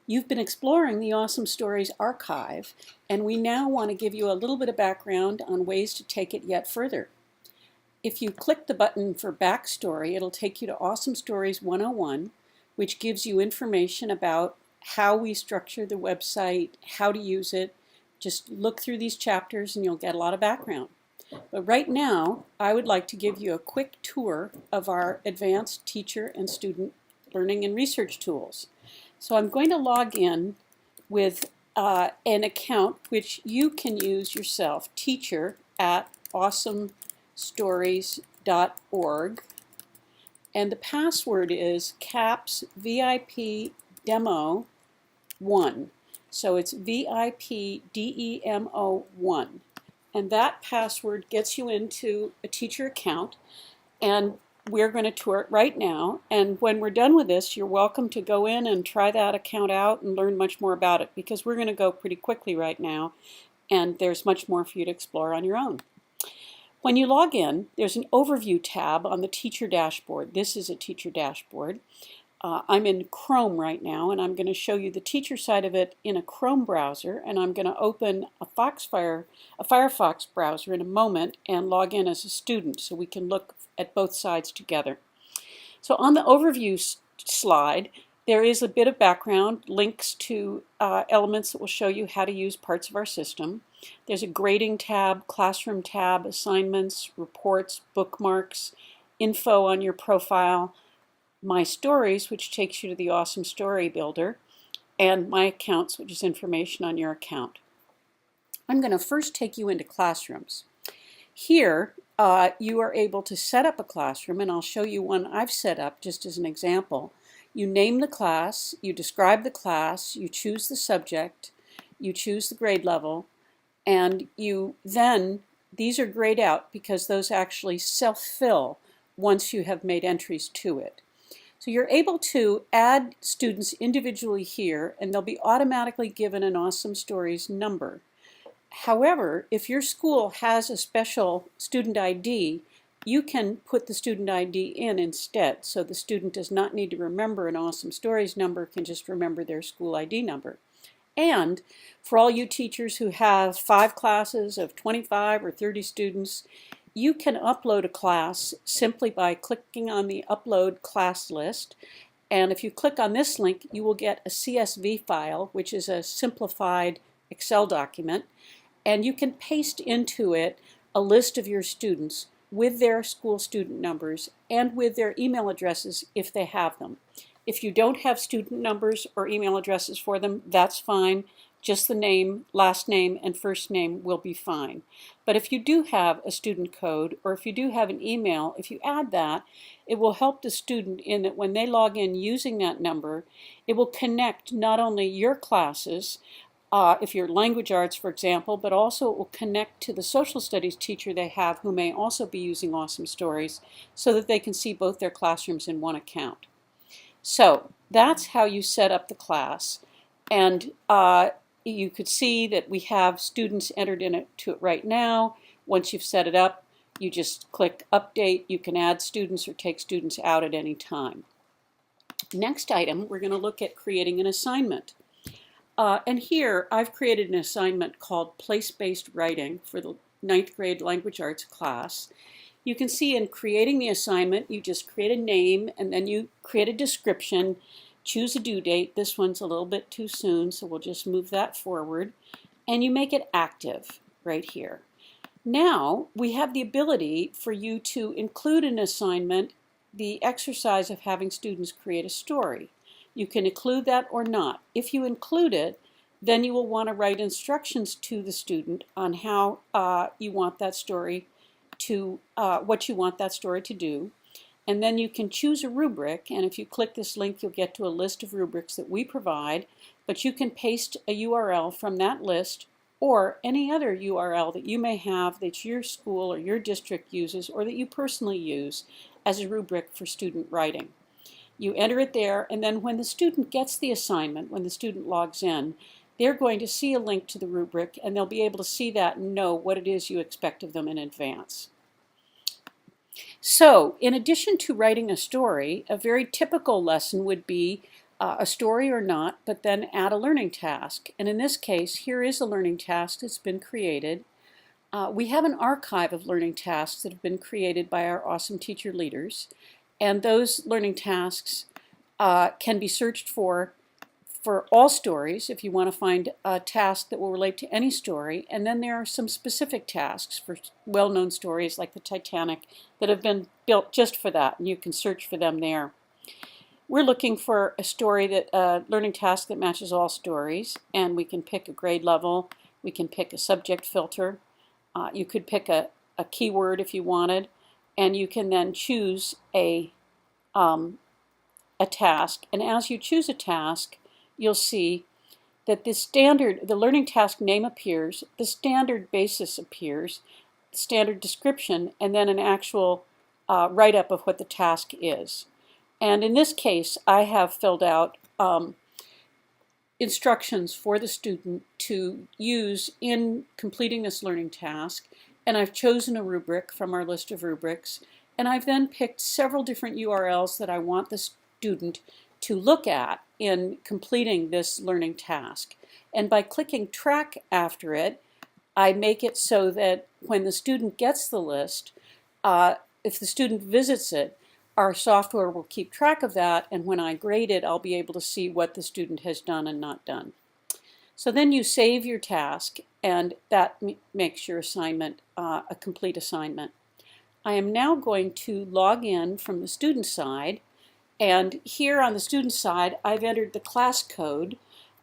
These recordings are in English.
You've been exploring the Awesome Stories archive, and we now want to give you a little bit of background on ways to take it yet further. If you click the button for Backstory, it'll take you to Awesome Stories 101, which gives you information about how we structure the website, how to use it. Just look through these chapters and you'll get a lot of background. But right now, I would like to give you a quick tour of our advanced teacher and student learning and research tools. So I'm going to log in with an account which you can use yourself, teacher@awesomestories.org. And the password is CAPS VIP Demo 1. So it's VIP DEMO 1. And that password gets you into a teacher account. And we're going to tour it right now, and when we're done with this, you're welcome to go in and try that account out and learn much more about it, because we're going to go pretty quickly right now, and there's much more for you to explore on your own. When you log in, there's an overview tab on the teacher dashboard. This is a teacher dashboard. I'm in Chrome right now, and I'm going to show you the teacher side of it in a Chrome browser, and I'm going to open a Firefox browser in a moment and log in as a student so we can look at both sides together. So on the overview slide, there is a bit of background, links to elements that will show you how to use parts of our system. There's a grading tab, classroom tab, assignments, reports, bookmarks, info on your profile, My Stories, which takes you to the Awesome Story Builder, and My Accounts, which is information on your account. I'm going to first take you into classrooms. Here, you are able to set up a classroom, and I'll show you one I've set up just as an example. You name the class, you describe the class, you choose the subject, you choose the grade level, and these are grayed out because those actually self-fill once you have made entries to it. So you're able to add students individually here, and they'll be automatically given an Awesome Stories number. However, if your school has a special student ID, you can put the student ID in instead, so the student does not need to remember an Awesome Stories number, can just remember their school ID number. And for all you teachers who have 5 classes of 25 or 30 students, you can upload a class simply by clicking on the Upload Class list. And if you click on this link, you will get a CSV file, which is a simplified Excel document. And you can paste into it a list of your students with their school student numbers and with their email addresses if they have them. If you don't have student numbers or email addresses for them, that's fine. Just the name, last name, and first name will be fine. But if you do have a student code, or if you do have an email, if you add that, it will help the student in that when they log in using that number, it will connect not only your classes, if you're language arts, for example, but also it will connect to the social studies teacher they have who may also be using Awesome Stories so that they can see both their classrooms in one account. So that's how you set up the class. And you could see that we have students entered into it right now. Once you've set it up, you just click Update. You can add students or take students out at any time. Next item, we're going to look at creating an assignment. And here, I've created an assignment called Place-Based Writing for the 9th grade language arts class. You can see in creating the assignment, you just create a name and then you create a description, choose a due date. This one's a little bit too soon, so we'll just move that forward. And you make it active right here. Now, we have the ability for you to include an assignment, the exercise of having students create a story. You can include that or not. If you include it, then you will want to write instructions to the student on how you want that story to, what you want that story to do. And then you can choose a rubric, and if you click this link, you'll get to a list of rubrics that we provide, but you can paste a URL from that list or any other URL that you may have that your school or your district uses or that you personally use as a rubric for student writing. You enter it there, and then when the student gets the assignment, when the student logs in, they're going to see a link to the rubric, and they'll be able to see that and know what it is you expect of them in advance. So, in addition to writing a story, a very typical lesson would be a story or not, but then add a learning task. And in this case, here is a learning task that's been created. We have an archive of learning tasks that have been created by our awesome teacher leaders, and those learning tasks can be searched for all stories if you want to find a task that will relate to any story. And then there are some specific tasks for well-known stories like the Titanic that have been built just for that, and you can search for them there. We're looking for a story learning task that matches all stories, and we can pick a grade level, we can pick a subject filter, you could pick a keyword if you wanted, and you can then choose a task. And as you choose a task, you'll see that the learning task name appears, the standard basis appears, the standard description, and then an actual write-up of what the task is. And in this case, I have filled out instructions for the student to use in completing this learning task, and I've chosen a rubric from our list of rubrics, and I've then picked several different URLs that I want the student to look at in completing this learning task. And by clicking track after it, I make it so that when the student gets the list, if the student visits it, our software will keep track of that, and when I grade it, I'll be able to see what the student has done and not done. So then you save your task, and that makes your assignment a complete assignment. I am now going to log in from the student side, and here on the student side, I've entered the class code.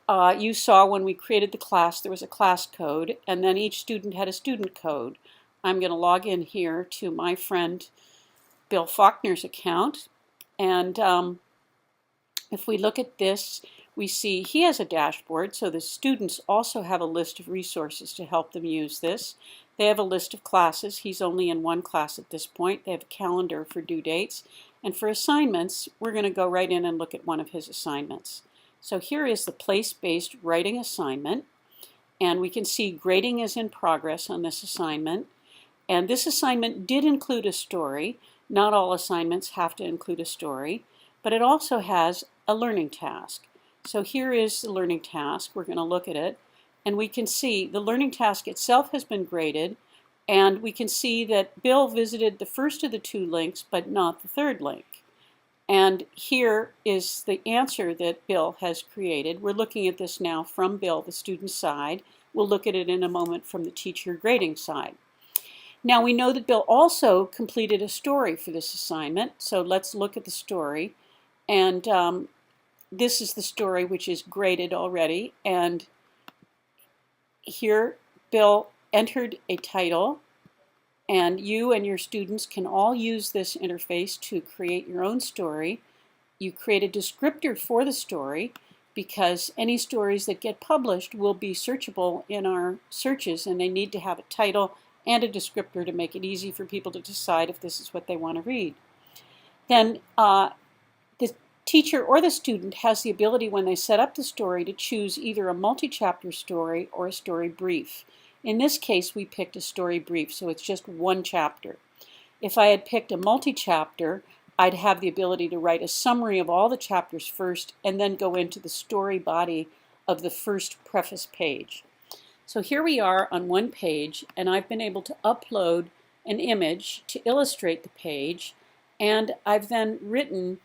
You saw when we created the class, there was a class code, and then each student had a student code. I'm going to log in here to my friend Bill Faulkner's account, and if we look at this, we see he has a dashboard, so the students also have a list of resources to help them use this. They have a list of classes. He's only in one class at this point. They have a calendar for due dates, and for assignments, we're going to go right in and look at one of his assignments. So here is the place-based writing assignment, and we can see grading is in progress on this assignment, and this assignment did include a story. Not all assignments have to include a story, but it also has a learning task. So here is the learning task. We're going to look at it, and we can see the learning task itself has been graded, and we can see that Bill visited the first of the two links, but not the third link. And here is the answer that Bill has created. We're looking at this now from Bill, the student side. We'll look at it in a moment from the teacher grading side. Now we know that Bill also completed a story for this assignment, so let's look at the story. And this is the story which is graded already, and here Bill entered a title, and you and your students can all use this interface to create your own story. You create a descriptor for the story, because any stories that get published will be searchable in our searches, and they need to have a title and a descriptor to make it easy for people to decide if this is what they want to read. Then the teacher or the student has the ability when they set up the story to choose either a multi-chapter story or a story brief. In this case, we picked a story brief, so it's just one chapter. If I had picked a multi-chapter, I'd have the ability to write a summary of all the chapters first and then go into the story body of the first preface page. So here we are on one page, and I've been able to upload an image to illustrate the page, and I've then written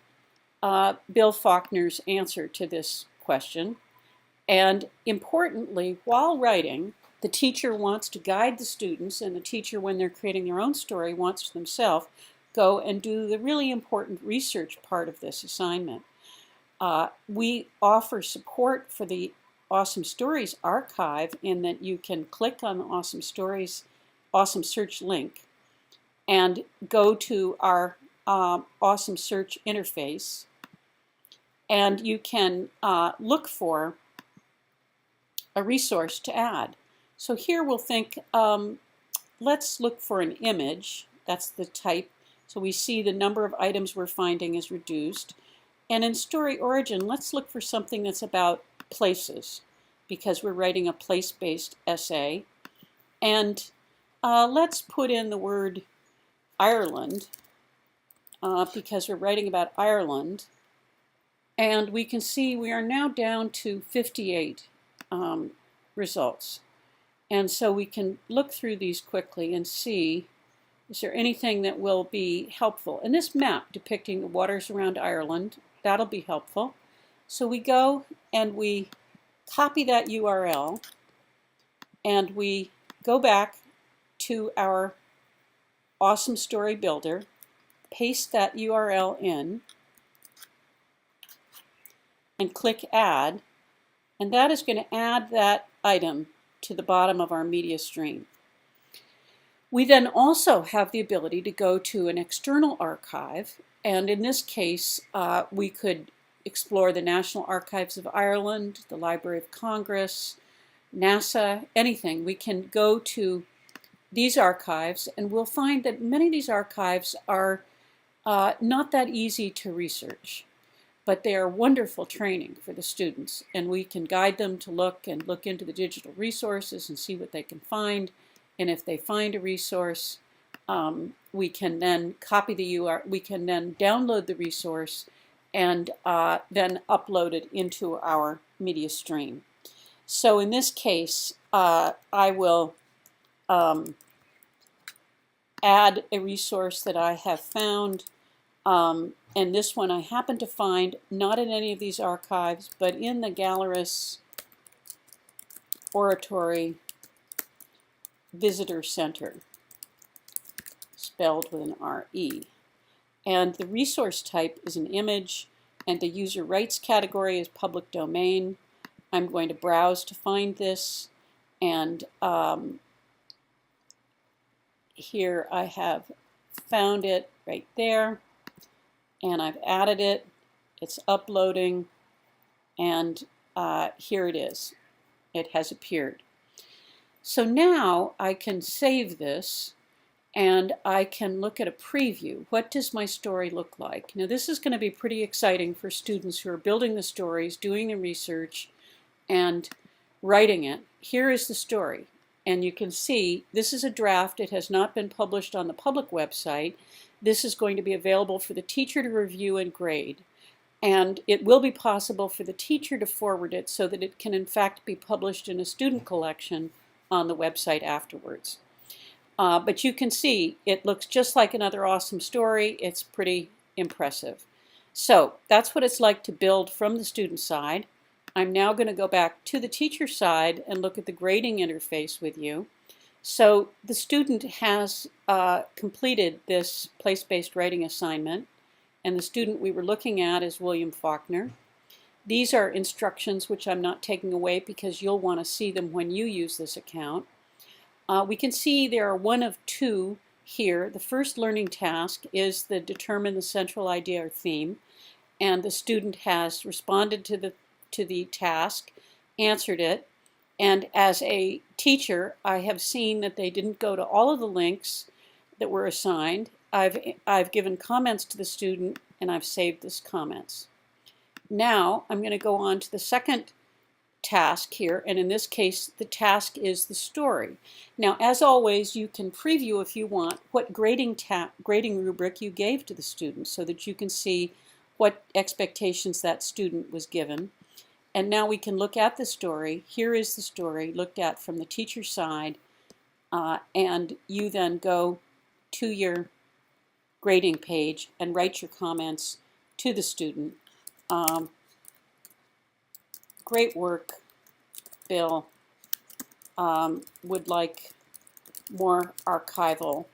Bill Faulkner's answer to this question. And importantly, while writing, the teacher wants to guide the students, and the teacher, when they're creating their own story, wants to themselves go and do the really important research part of this assignment. We offer support for the Awesome Stories archive in that you can click on the Awesome Stories Awesome Search link and go to our Awesome Search interface, and you can look for a resource to add. So here we'll think, let's look for an image. That's the type. So we see the number of items we're finding is reduced. And in Story Origin, let's look for something that's about places, because we're writing a place-based essay. And let's put in the word Ireland, because we're writing about Ireland. And we can see we are now down to 58 results. And so we can look through these quickly and see, is there anything that will be helpful? And this map depicting the waters around Ireland, that'll be helpful. So we go and we copy that URL and we go back to our Awesome Story Builder, paste that URL in, and click Add, and that is going to add that item to the bottom of our media stream. We then also have the ability to go to an external archive, and in this case we could explore the National Archives of Ireland, the Library of Congress, NASA, anything. We can go to these archives and we'll find that many of these archives are not that easy to research, but they are wonderful training for the students, and we can guide them to look into the digital resources and see what they can find. And if they find a resource, we can then copy the URL, we can then download the resource and then upload it into our media stream. So in this case, I will add a resource that I have found, and this one I happen to find not in any of these archives, but in the Galleries Oratory Visitor Center, spelled with an R-E. And the resource type is an image, and the user rights category is public domain. I'm going to browse to find this, and here I have found it right there, and I've added it. It's uploading, and here it is. It has appeared. So now I can save this and I can look at a preview. What does my story look like? Now this is going to be pretty exciting for students who are building the stories, doing the research, and writing it. Here is the story. And you can see this is a draft. It has not been published on the public website. This is going to be available for the teacher to review and grade. And it will be possible for the teacher to forward it so that it can in fact be published in a student collection on the website afterwards. But you can see it looks just like another awesome story. It's pretty impressive. So that's what it's like to build from the student side. I'm now going to go back to the teacher side and look at the grading interface with you. So the student has completed this place-based writing assignment, and the student we were looking at is William Faulkner. These are instructions which I'm not taking away because you'll want to see them when you use this account. We can see there are one of two here. The first learning task is the determine the central idea or theme, and the student has responded to the task, answered it, and as a teacher I have seen that they didn't go to all of the links that were assigned. I've given comments to the student and I've saved those comments. Now I'm going to go on to the second task here, and in this case the task is the story. Now as always you can preview if you want what grading rubric you gave to the student so that you can see what expectations that student was given. And now we can look at the story. Here is the story looked at from the teacher side, and you then go to your grading page and write your comments to the student. Great work, Bill. Would like more archival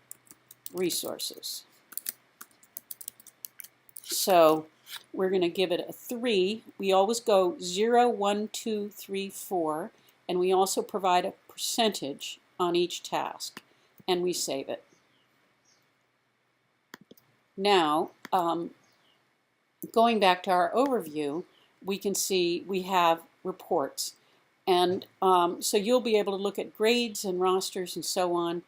resources. So we're going to give it a 3. We always go 0, 1, 2, 3, 4, and we also provide a percentage on each task, and we save it. Now, going back to our overview, we can see we have reports, and so you'll be able to look at grades and rosters and so on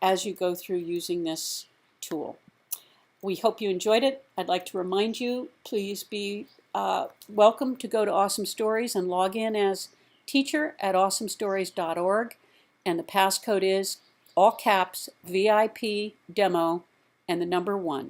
as you go through using this tool. We hope you enjoyed it. I'd like to remind you, please be welcome to go to Awesome Stories and log in as teacher at awesomestories.org, and the passcode is all caps VIP demo and the number 1.